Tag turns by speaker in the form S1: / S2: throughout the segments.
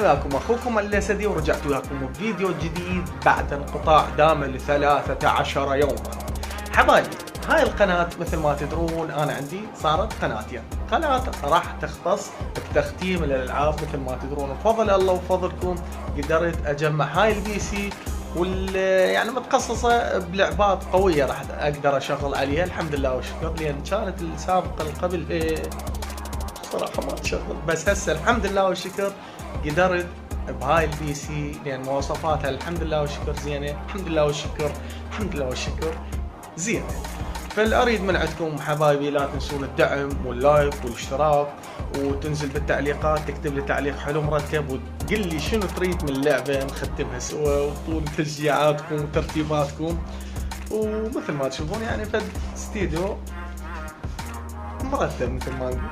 S1: يعني وياكم اخوكم الاسدي، ورجعت وياكم بفيديو جديد بعد انقطاع دام ل13 يوما. حبايبي هاي القناة مثل ما تدرون انا عندي صارت قناتين، قناة راح تختص بتختيم الالعاب مثل ما تدرون، بفضل الله وفضلكم قدرت اجمع هاي البي سي يعني متخصصة بلعبات قوية راح اقدر اشغل عليها الحمد لله والشكر، لان كانت السابقة اللي قبل صراحة ما تشغل، بس هسه الحمد لله والشكر قدرت بهاي البي سي لان مواصفاتها الحمد لله والشكر زينة، الحمد لله والشكر، الحمد لله والشكر زينة. فالاريد من عندكم حبايبي لا تنسون الدعم واللايك والاشتراك، وتنزل بالتعليقات تكتب لي تعليق حلو مرتب وتقول لي شنو تريد من اللعبة نختمها سوا، وطول تشجيعاتكم وترتيباتكم. ومثل ما تشوفون يعني فد استديو مرتب مثل ما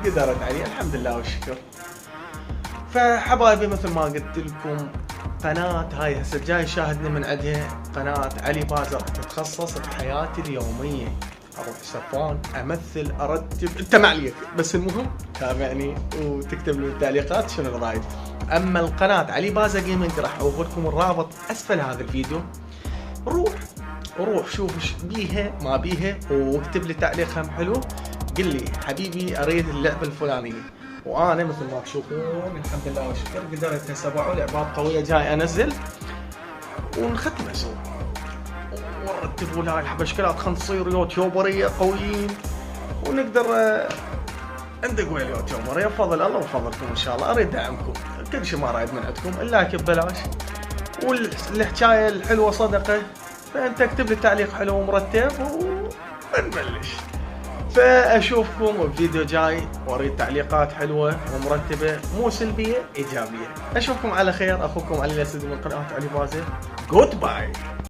S1: قدرت عليه الحمد لله والشكر. فحبايبي مثل ما قلت لكم قناة هاي هسه جاي شاهدني من عندها قناة علي بازر تتخصص بحياتي اليومية، اروح سفان امثل ارتب انت ما عليك، بس المهم تابعني وتكتب لي بالتعليقات شنو رايك. اما القناة علي بازر جيمنج راح اوفر لكم الرابط اسفل هذا الفيديو، روح شوف ايش بيها ما بيها واكتب لي تعليق هم حلو، قل لي حبيبي اريد اللعبة الفلانية، وانا مثل ما تشوفون الحمد لله والشكر قدرت هسه لعبات قويه جاي انزل ونختمها سوا ونرتب لها الحبشكلات، خلينا نصير يوتيوبريه قويين ونقدر ندق ويا اليوتيوبريه بفضل الله وفضلكم ان شاء الله. اريد دعمكم، كل شيء ما اريد من عندكم، اللايك ببلاش والحكايه الحلوه صدقه، فانت اكتب لي تعليق حلو ومرتب ونبلش. فاشوفكم بفيديو جاي واريد تعليقات حلوه ومرتبه مو سلبيه ايجابيه. اشوفكم على خير، اخوكم علي الاسدي من قناه علي بازر. جود باي.